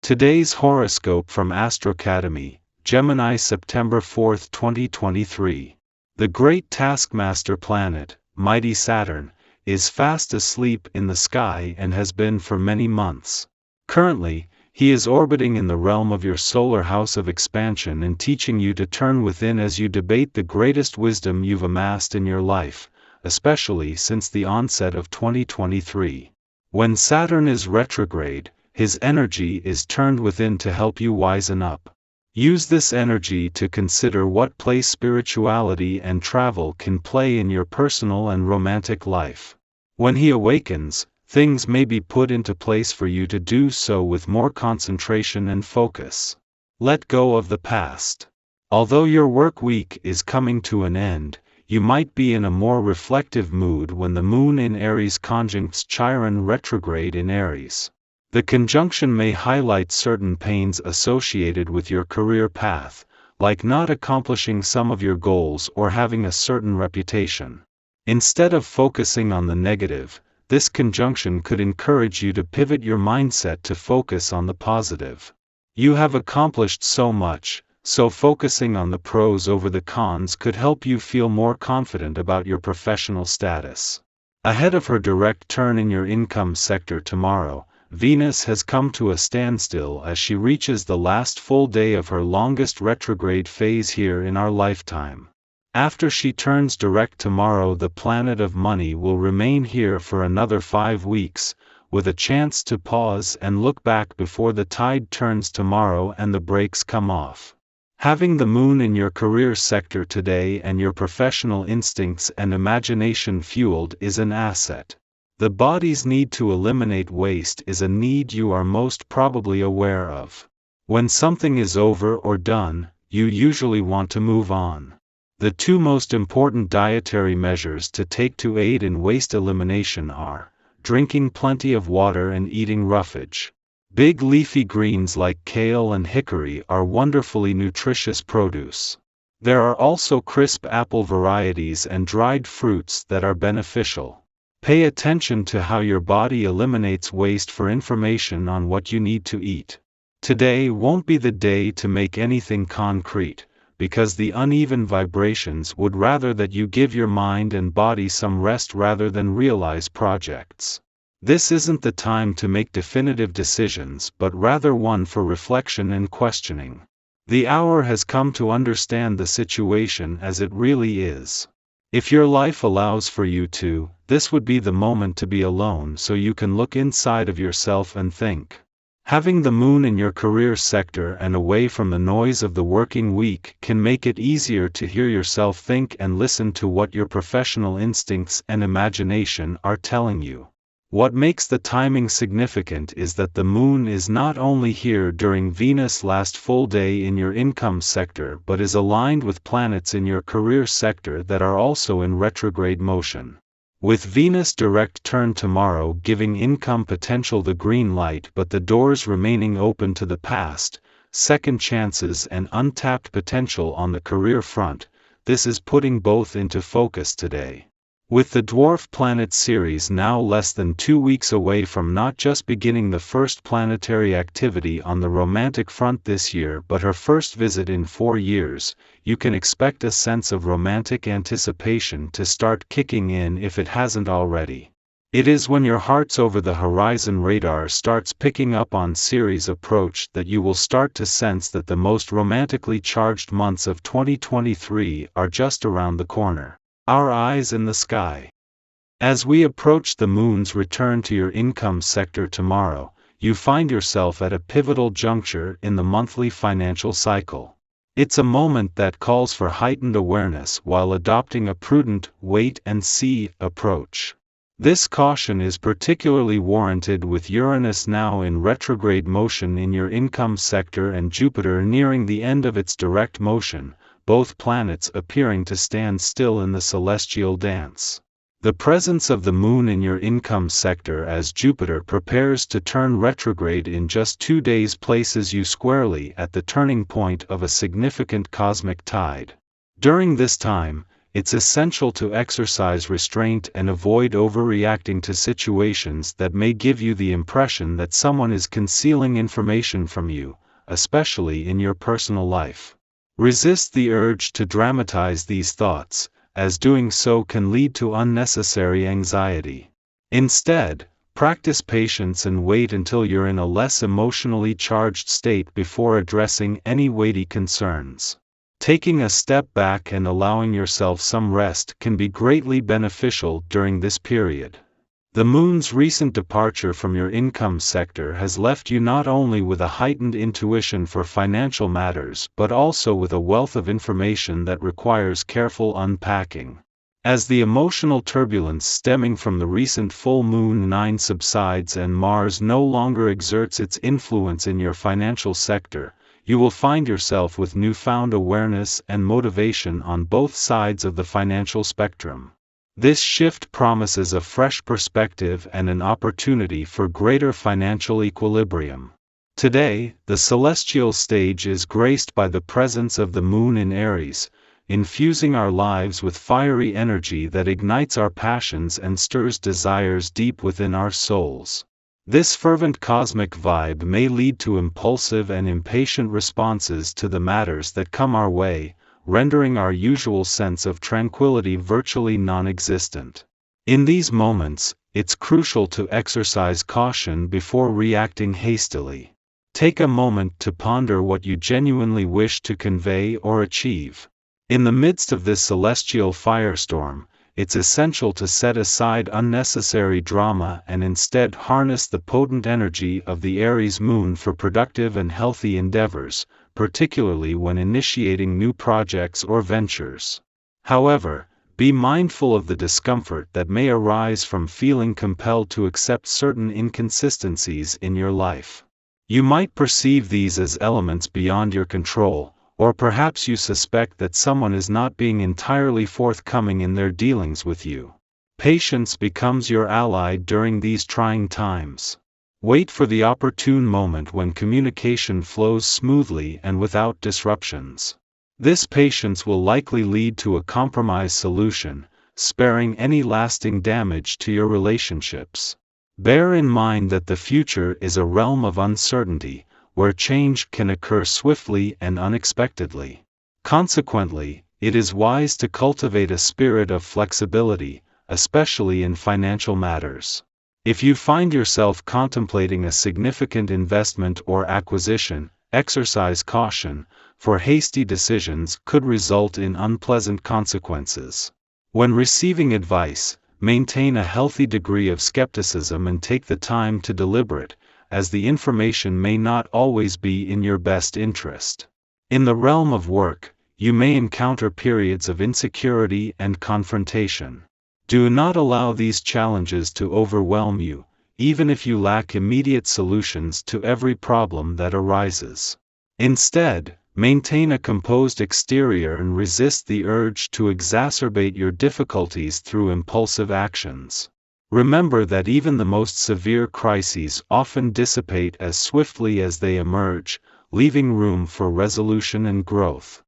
Today's horoscope from Academy, Gemini, September 4, 2023. The great taskmaster planet, mighty Saturn, is fast asleep in the sky and has been for many months. Currently, he is orbiting in the realm of your solar house of expansion and teaching you to turn within as you debate the greatest wisdom you've amassed in your life, especially since the onset of 2023. When Saturn is retrograde, his energy is turned within to help you wisen up. Use this energy to consider what place spirituality and travel can play in your personal and romantic life. When he awakens, things may be put into place for you to do so with more concentration and focus. Let go of the past. Although your work week is coming to an end, you might be in a more reflective mood when the moon in Aries conjuncts Chiron retrograde in Aries. The conjunction may highlight certain pains associated with your career path, like not accomplishing some of your goals or having a certain reputation. Instead of focusing on the negative, this conjunction could encourage you to pivot your mindset to focus on the positive. You have accomplished so much, so focusing on the pros over the cons could help you feel more confident about your professional status. Ahead of her direct turn in your income sector tomorrow, Venus has come to a standstill as she reaches the last full day of her longest retrograde phase here in our lifetime. After she turns direct tomorrow, the planet of money will remain here for another 5 weeks, with a chance to pause and look back before the tide turns tomorrow and the brakes come off. Having the moon in your career sector today and your professional instincts and imagination fueled is an asset. The body's need to eliminate waste is a need you are most probably aware of. When something is over or done, you usually want to move on. The two most important dietary measures to take to aid in waste elimination are drinking plenty of water and eating roughage. Big leafy greens like kale and hickory are wonderfully nutritious produce. There are also crisp apple varieties and dried fruits that are beneficial. Pay attention to how your body eliminates waste for information on what you need to eat. Today won't be the day to make anything concrete, because the uneven vibrations would rather that you give your mind and body some rest rather than realize projects. This isn't the time to make definitive decisions but rather one for reflection and questioning. The hour has come to understand the situation as it really is. If your life allows for you to, this would be the moment to be alone so you can look inside of yourself and think. Having the moon in your career sector and away from the noise of the working week can make it easier to hear yourself think and listen to what your professional instincts and imagination are telling you. What makes the timing significant is that the moon is not only here during Venus' last full day in your income sector but is aligned with planets in your career sector that are also in retrograde motion. With Venus direct turn tomorrow giving income potential the green light but the doors remaining open to the past, second chances and untapped potential on the career front, this is putting both into focus today. With the dwarf planet series now less than 2 weeks away from not just beginning the first planetary activity on the romantic front this year but her first visit in 4 years, you can expect a sense of romantic anticipation to start kicking in if it hasn't already. It is when your heart's over the horizon radar starts picking up on Ceres approach that you will start to sense that the most romantically charged months of 2023 are just around the corner. Our eyes in the sky. As we approach the moon's return to your income sector tomorrow, you find yourself at a pivotal juncture in the monthly financial cycle. It's a moment that calls for heightened awareness while adopting a prudent wait-and-see approach. This caution is particularly warranted with Uranus now in retrograde motion in your income sector and Jupiter nearing the end of its direct motion, both planets appearing to stand still in the celestial dance. The presence of the moon in your income sector as Jupiter prepares to turn retrograde in just 2 days places you squarely at the turning point of a significant cosmic tide. During this time, it's essential to exercise restraint and avoid overreacting to situations that may give you the impression that someone is concealing information from you, especially in your personal life. Resist the urge to dramatize these thoughts, as doing so can lead to unnecessary anxiety. Instead, practice patience and wait until you're in a less emotionally charged state before addressing any weighty concerns. Taking a step back and allowing yourself some rest can be greatly beneficial during this period. The moon's recent departure from your income sector has left you not only with a heightened intuition for financial matters but also with a wealth of information that requires careful unpacking. As the emotional turbulence stemming from the recent full moon 9 subsides and Mars no longer exerts its influence in your financial sector, you will find yourself with newfound awareness and motivation on both sides of the financial spectrum. This shift promises a fresh perspective and an opportunity for greater financial equilibrium. Today, the celestial stage is graced by the presence of the moon in Aries, infusing our lives with fiery energy that ignites our passions and stirs desires deep within our souls. This fervent cosmic vibe may lead to impulsive and impatient responses to the matters that come our way, rendering our usual sense of tranquility virtually non-existent. In these moments, it's crucial to exercise caution before reacting hastily. Take a moment to ponder what you genuinely wish to convey or achieve. In the midst of this celestial firestorm, it's essential to set aside unnecessary drama and instead harness the potent energy of the Aries moon for productive and healthy endeavors, particularly when initiating new projects or ventures. However, be mindful of the discomfort that may arise from feeling compelled to accept certain inconsistencies in your life. You might perceive these as elements beyond your control, or perhaps you suspect that someone is not being entirely forthcoming in their dealings with you. Patience becomes your ally during these trying times. Wait for the opportune moment when communication flows smoothly and without disruptions. This patience will likely lead to a compromise solution, sparing any lasting damage to your relationships. Bear in mind that the future is a realm of uncertainty, where change can occur swiftly and unexpectedly. Consequently, it is wise to cultivate a spirit of flexibility, especially in financial matters. If you find yourself contemplating a significant investment or acquisition, exercise caution, for hasty decisions could result in unpleasant consequences. When receiving advice, maintain a healthy degree of skepticism and take the time to deliberate, as the information may not always be in your best interest. In the realm of work, you may encounter periods of insecurity and confrontation. Do not allow these challenges to overwhelm you, even if you lack immediate solutions to every problem that arises. Instead, maintain a composed exterior and resist the urge to exacerbate your difficulties through impulsive actions. Remember that even the most severe crises often dissipate as swiftly as they emerge, leaving room for resolution and growth.